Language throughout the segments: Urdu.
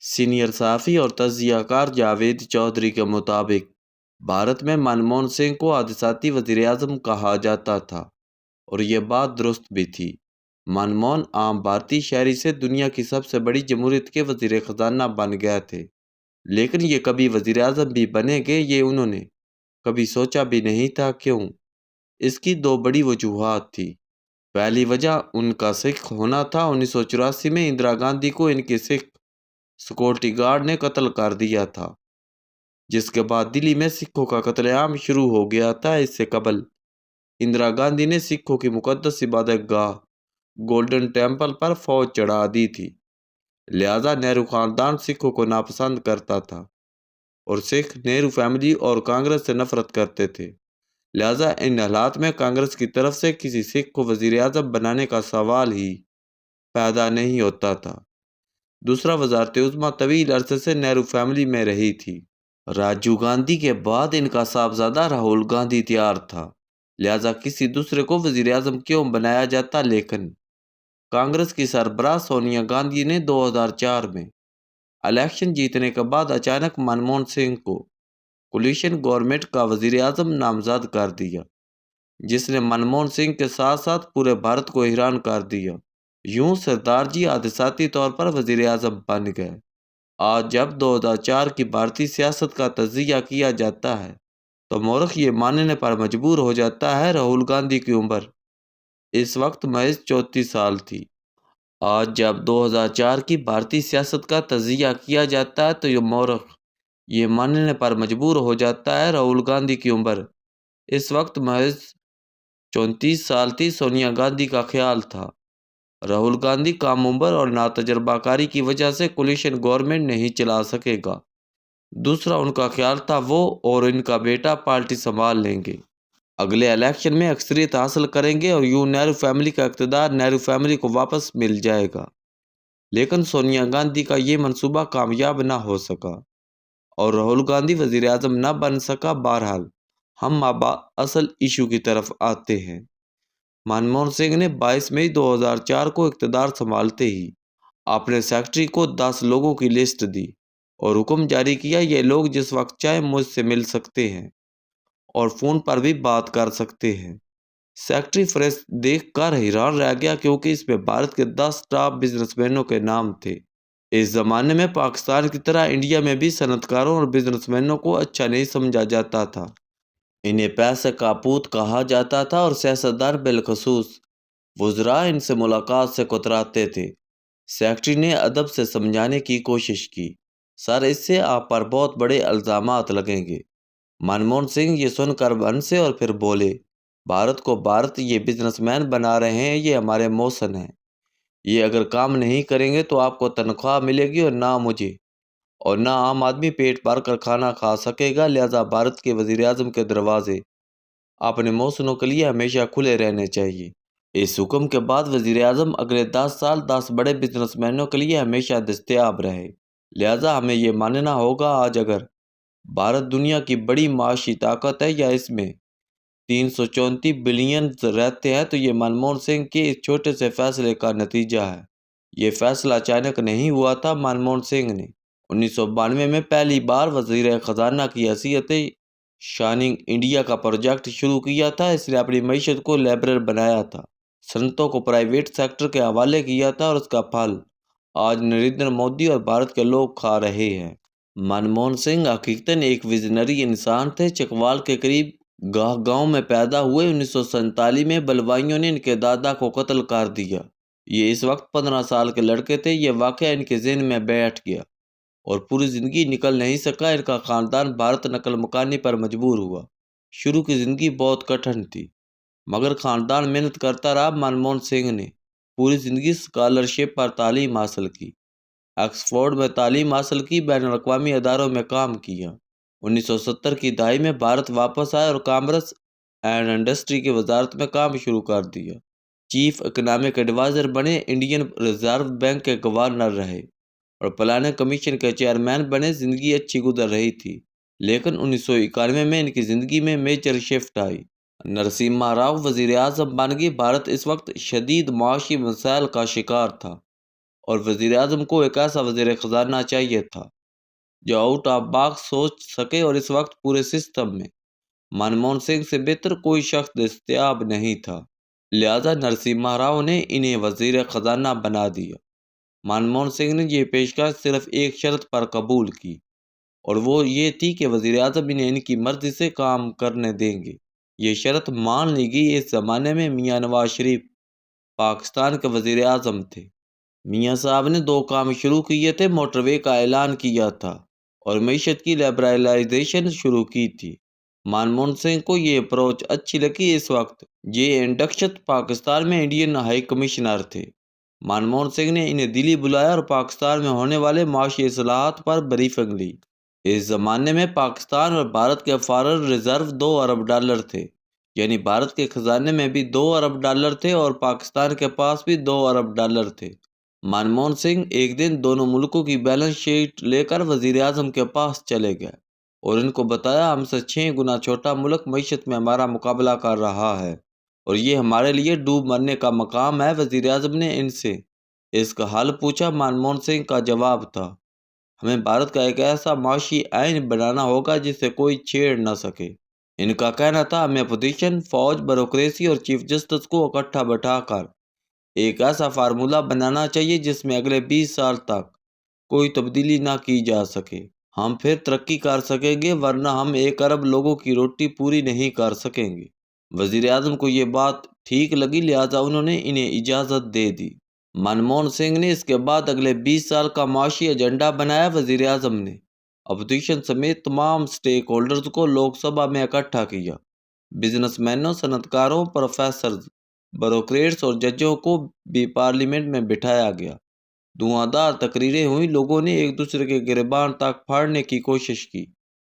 سینئر صحافی اور تجزیہ کار جاوید چودھری کے مطابق بھارت میں منموہن سنگھ کو حادثاتی وزیر اعظم کہا جاتا تھا، اور یہ بات درست بھی تھی۔ منموہن عام بھارتی شہری سے دنیا کی سب سے بڑی جمہوریت کے وزیر خزانہ بن گئے تھے، لیکن یہ کبھی وزیر اعظم بھی بنیں گے یہ انہوں نے کبھی سوچا بھی نہیں تھا۔ کیوں؟ اس کی دو بڑی وجوہات تھی۔ پہلی وجہ ان کا سکھ ہونا تھا۔ 1984 میں اندرا گاندھی کو ان کے سکھ سیکورٹی گارڈ نے قتل کر دیا تھا، جس کے بعد دلی میں سکھوں کا قتل عام شروع ہو گیا تھا۔ اس سے قبل اندرا گاندھی نے سکھوں کی مقدس عبادت گاہ گولڈن ٹیمپل پر فوج چڑھا دی تھی، لہذا نہرو خاندان سکھوں کو ناپسند کرتا تھا، اور سکھ نہرو فیملی اور کانگریس سے نفرت کرتے تھے، لہذا ان حالات میں کانگریس کی طرف سے کسی سکھ کو وزیر اعظم بنانے کا سوال ہی پیدا نہیں ہوتا تھا۔ دوسرا، وزارت عظمیٰ طویل عرصے سے نہرو فیملی میں رہی تھی۔ راجیو گاندھی کے بعد ان کا صاحبزادہ راہل گاندھی تیار تھا، لہذا کسی دوسرے کو وزیر اعظم کیوں بنایا جاتا۔ لیکن کانگریس کی سربراہ سونیا گاندھی نے 2004 میں الیکشن جیتنے کے بعد اچانک منموہن سنگھ کو کولیشن گورنمنٹ کا وزیر اعظم نامزد کر دیا، جس نے منموہن سنگھ کے ساتھ ساتھ پورے بھارت کو حیران کر دیا۔ یوں سردار جی حادثاتی طور پر وزیر اعظم بن گئے۔ آج جب 2004 کی بھارتی سیاست کا تجزیہ کیا جاتا ہے تو مورخ یہ ماننے پر مجبور ہو جاتا ہے راہل گاندھی کی عمر اس وقت محض 34 سال تھی۔ آج جب 2004 کی بھارتی سیاست کا تجزیہ کیا جاتا ہے تو یہ مورخ یہ ماننے پر مجبور ہو جاتا ہے راہل گاندھی کی عمر اس وقت محض 34 سال تھی۔ سونیا گاندھی کا خیال تھا راہل گاندھی کم عمر اور ناتجربہ کاری کی وجہ سے کولیشن گورنمنٹ نہیں چلا سکے گا۔ دوسرا، ان کا خیال تھا وہ اور ان کا بیٹا پارٹی سنبھال لیں گے، اگلے الیکشن میں اکثریت حاصل کریں گے، اور یوں نہرو فیملی کا اقتدار نہرو فیملی کو واپس مل جائے گا۔ لیکن سونیا گاندھی کا یہ منصوبہ کامیاب نہ ہو سکا اور راہل گاندھی وزیر اعظم نہ بن سکا۔ بہرحال ہم اب اصل ایشو کی طرف آتے ہیں۔ منموہن سنگھ نے 22 مئی 2004 کو اقتدار سنبھالتے ہی اپنے سیکرٹری کو 10 لوگوں کی لسٹ دی اور حکم جاری کیا، یہ لوگ جس وقت چاہے مجھ سے مل سکتے ہیں اور فون پر بھی بات کر سکتے ہیں۔ سیکرٹری فہرست دیکھ کر حیران رہ گیا، کیونکہ اس میں بھارت کے 10 ٹاپ بزنس مینوں کے نام تھے۔ اس زمانے میں پاکستان کی طرح انڈیا میں بھی صنعت کاروں اور بزنس مینوں کو اچھا نہیں سمجھا جاتا تھا۔ انہیں پیسے کا پوت کہا جاتا تھا، اور سیاستدان بالخصوص وزراء ان سے ملاقات سے کتراتے تھے۔ سیکرٹری نے ادب سے سمجھانے کی کوشش کی، سر اس سے آپ پر بہت بڑے الزامات لگیں گے۔ منموہن سنگھ یہ سن کر ہنسے اور پھر بولے، بھارت کو بھارت یہ بزنس مین بنا رہے ہیں، یہ ہمارے موسن ہیں، یہ اگر کام نہیں کریں گے تو آپ کو تنخواہ ملے گی اور نہ مجھے، اور نہ عام آدمی پیٹ بھر کر کھانا کھا سکے گا، لہذا بھارت کے وزیر اعظم کے دروازے اپنے موسنوں کے لیے ہمیشہ کھلے رہنے چاہیے۔ اس حکم کے بعد وزیر اعظم اگلے 10 سال 10 بڑے بزنس مینوں کے لیے ہمیشہ دستیاب رہے۔ لہذا ہمیں یہ ماننا ہوگا آج اگر بھارت دنیا کی بڑی معاشی طاقت ہے یا اس میں 334 بلین رہتے ہیں تو یہ منموہن سنگھ کے اس چھوٹے سے فیصلے کا نتیجہ ہے۔ یہ فیصلہ اچانک نہیں ہوا تھا۔ منموہن سنگھ نے 1992 میں پہلی بار وزیر خزانہ کی حیثیت شائننگ انڈیا کا پروجیکٹ شروع کیا تھا۔ اس نے اپنی معیشت کو لیبرل بنایا تھا، صنعتوں کو پرائیویٹ سیکٹر کے حوالے کیا تھا، اور اس کا پھل آج نریندر مودی اور بھارت کے لوگ کھا رہے ہیں۔ منموہن سنگھ حقیقتاً ایک ویژنری انسان تھے۔ چکوال کے قریب گاہ گاؤں میں پیدا ہوئے۔ 1947 میں بلوائیوں نے ان کے دادا کو قتل کر دیا۔ یہ اس وقت 15 سال کے لڑکے تھے۔ یہ واقعہ ان کے ذہن میں بیٹھ گیا اور پوری زندگی نکل نہیں سکا۔ ان کا خاندان بھارت نقل مکانی پر مجبور ہوا۔ شروع کی زندگی بہت کٹھن تھی، مگر خاندان محنت کرتا رہا۔ منموہن سنگھ نے پوری زندگی اسکالرشپ پر تعلیم حاصل کی، آکسفورڈ میں تعلیم حاصل کی، بین الاقوامی اداروں میں کام کیا۔ 1970 کی دہائی میں بھارت واپس آئے اور کامرس اینڈ انڈسٹری کی وزارت میں کام شروع کر دیا۔ چیف اکنامک ایڈوائزر بنے، انڈین ریزرو بینک کے گورنر رہے اور پلاننگ کمیشن کے چیئرمین بنے۔ زندگی اچھی گزر رہی تھی، لیکن 1991 میں ان کی زندگی میں میجر شفٹ آئی۔ نرسمہا راؤ وزیر اعظم بن گئی۔ بھارت اس وقت شدید معاشی مسائل کا شکار تھا۔ اور وزیر اعظم کو ایک ایسا وزیر خزانہ چاہیے تھا جو آؤٹ آف باکس سوچ سکے، اور اس وقت پورے سسٹم میں منموہن سنگھ سے بہتر کوئی شخص دستیاب نہیں تھا۔ لہذا نرسمہا راؤ نے انہیں وزیر خزانہ بنا دیا۔ منموہن سنگھ نے یہ پیشکش صرف ایک شرط پر قبول کی، اور وہ یہ تھی کہ وزیر اعظم انہیں ان کی مرضی سے کام کرنے دیں گے۔ یہ شرط مان لی گئی۔ اس زمانے میں میاں نواز شریف پاکستان کے وزیر اعظم تھے۔ میاں صاحب نے 2 کام شروع کیے تھے۔ موٹر وے کا اعلان کیا تھا اور معیشت کی لبرلائزیشن شروع کی تھی۔ منموہن سنگھ کو یہ اپروچ اچھی لگی۔ اس وقت جے این دکشت پاکستان میں انڈین ہائی کمشنر تھے۔ منموہن سنگھ نے انہیں دلی بلایا اور پاکستان میں ہونے والے معاشی اصلاحات پر بریفنگ لی۔ اس زمانے میں پاکستان اور بھارت کے فارن ریزرو $2 ارب تھے، یعنی بھارت کے خزانے میں بھی $2 ارب تھے اور پاکستان کے پاس بھی $2 ارب تھے۔ منموہن سنگھ ایک دن دونوں ملکوں کی بیلنس شیٹ لے کر وزیر اعظم کے پاس چلے گئے اور ان کو بتایا، ہم سے 6 گنا چھوٹا ملک معیشت میں ہمارا مقابلہ کر رہا ہے اور یہ ہمارے لیے ڈوب مرنے کا مقام ہے۔ وزیر اعظم نے ان سے اس کا حل پوچھا۔ منموہن سنگھ کا جواب تھا، ہمیں بھارت کا ایک ایسا معاشی آئین بنانا ہوگا جسے کوئی چھیڑ نہ سکے۔ ان کا کہنا تھا، ہمیں اپوزیشن، فوج، بیوروکریسی اور چیف جسٹس کو اکٹھا بٹھا کر ایک ایسا فارمولہ بنانا چاہیے جس میں اگلے 20 سال تک کوئی تبدیلی نہ کی جا سکے۔ ہم پھر ترقی کر سکیں گے، ورنہ ہم 1 ارب لوگوں کی روٹی پوری نہیں کر سکیں گے۔ وزیر اعظم کو یہ بات ٹھیک لگی، لہذا انہوں نے انہیں اجازت دے دی۔ منموہن سنگھ نے اس کے بعد اگلے 20 سال کا معاشی ایجنڈا بنایا۔ وزیر اعظم نے اپوزیشن سمیت تمام سٹیک ہولڈرز کو لوک سبھا میں اکٹھا کیا۔ بزنس مینوں، صنعت کاروں، پروفیسرز، بیوروکریٹس اور ججوں کو بھی پارلیمنٹ میں بٹھایا گیا۔ دھواں دار تقریریں ہوئیں، لوگوں نے ایک دوسرے کے گریبان تک پھاڑنے کی کوشش کی،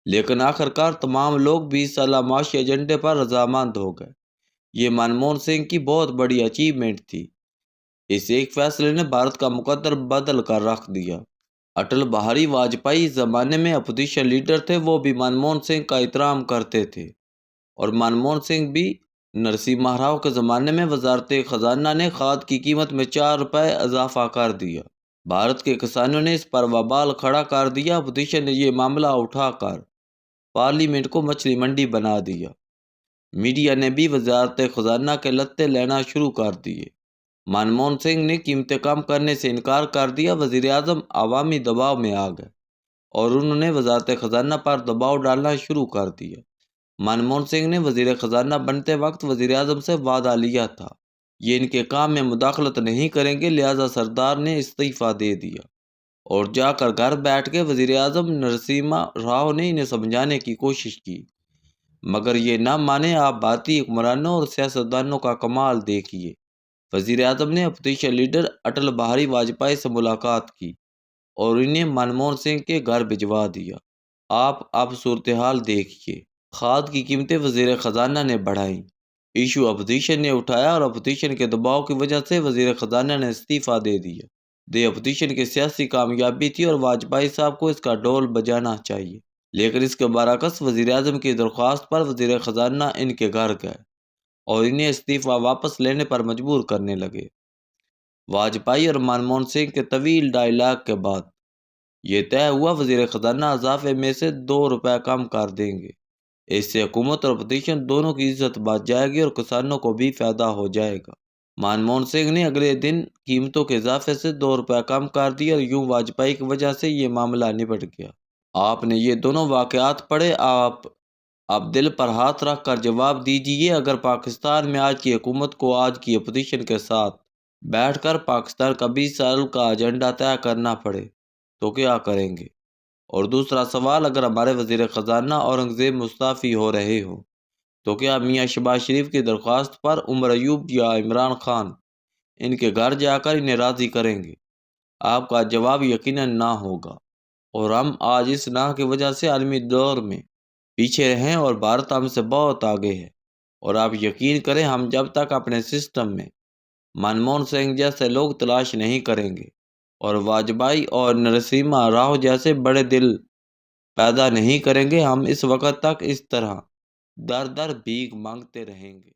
لیکن آخرکار تمام لوگ 20 سالہ معاشی ایجنڈے پر رضامند ہو گئے۔ یہ منموہن سنگھ کی بہت بڑی اچیومنٹ تھی۔ اس ایک فیصلے نے بھارت کا مقدر بدل کر رکھ دیا۔ اٹل بہاری واجپئی اس زمانے میں اپوزیشن لیڈر تھے۔ وہ بھی منموہن سنگھ کا احترام کرتے تھے، اور منموہن سنگھ بھی۔ نرسمہا راؤ کے زمانے میں وزارت خزانہ نے کھاد کی قیمت میں 4 روپے اضافہ کر دیا۔ بھارت کے کسانوں نے اس پر وبال کھڑا کر دیا۔ اپوزیشن نے یہ معاملہ اٹھا کر پارلیمنٹ کو مچھلی منڈی بنا دیا۔ میڈیا نے بھی وزارت خزانہ کے لتے لینا شروع کر دیے۔ منموہن سنگھ نے قیمتیں کم کرنے سے انکار کر دیا۔ وزیر اعظم عوامی دباؤ میں آ گئے اور انہوں نے وزارت خزانہ پر دباؤ ڈالنا شروع کر دیا۔ منموہن سنگھ نے وزیر خزانہ بنتے وقت وزیر اعظم سے وعدہ لیا تھا، یہ ان کے کام میں مداخلت نہیں کریں گے، لہذا سردار نے استعفیٰ دے دیا اور جا کر گھر بیٹھ گئے۔ وزیر اعظم نرسمہا راؤ نے انہیں سمجھانے کی کوشش کی، مگر یہ نہ مانے۔ آپ بھارتی حکمرانوں اور سیاستدانوں کا کمال دیکھیے۔ وزیر اعظم نے اپوزیشن لیڈر اٹل بہاری واجپئی سے ملاقات کی اور انہیں منموہن سنگھ کے گھر بھجوا دیا۔ آپ اب صورتحال دیکھیے۔ کھاد کی قیمتیں وزیر خزانہ نے بڑھائیں، ایشو اپوزیشن نے اٹھایا اور اپوزیشن کے دباؤ کی وجہ سے وزیر خزانہ نے استعفیٰ دے دیا۔ یہ اپوزیشن کی سیاسی کامیابی تھی اور واجپئی صاحب کو اس کا ڈول بجانا چاہیے، لیکن اس کے برعکس وزیر اعظم کی درخواست پر وزیر خزانہ ان کے گھر گئے اور انہیں استعفیٰ واپس لینے پر مجبور کرنے لگے۔ واجپئی اور منموہن سنگھ کے طویل ڈائیلاگ کے بعد یہ طے ہوا، وزیر خزانہ اضافے میں سے 2 روپے کم کر دیں گے۔ اس سے حکومت اور اپوزیشن دونوں کی عزت بچ جائے گی اور کسانوں کو بھی فائدہ ہو جائے گا۔ منموہن سنگھ نے اگلے دن قیمتوں کے اضافے سے 2 روپے کم کر دیے اور یوں واجپئی کی وجہ سے یہ معاملہ نپٹ گیا۔ آپ نے یہ دونوں واقعات پڑھے۔ آپ اب دل پر ہاتھ رکھ کر جواب دیجیے، اگر پاکستان میں آج کی حکومت کو آج کی اپوزیشن کے ساتھ بیٹھ کر پاکستان کا 20 سال کا ایجنڈا طے کرنا پڑے تو کیا کریں گے؟ اور دوسرا سوال، اگر ہمارے وزیر خزانہ اورنگزیب مستعفی ہو رہے ہوں تو کیا میاں شہباز شریف کی درخواست پر عمر ایوب یا عمران خان ان کے گھر جا کر انہیں راضی کریں گے؟ آپ کا جواب یقیناً نہ ہوگا، اور ہم آج اس نہ کی وجہ سے عالمی دور میں پیچھے رہیں اور بھارت ہم سے بہت آگے ہے۔ اور آپ یقین کریں، ہم جب تک اپنے سسٹم میں منموہن سنگھ جیسے لوگ تلاش نہیں کریں گے اور واجپئی اور نرسمہا راؤ جیسے بڑے دل پیدا نہیں کریں گے، ہم اس وقت تک اس طرح در در بھیک مانگتے رہیں گے۔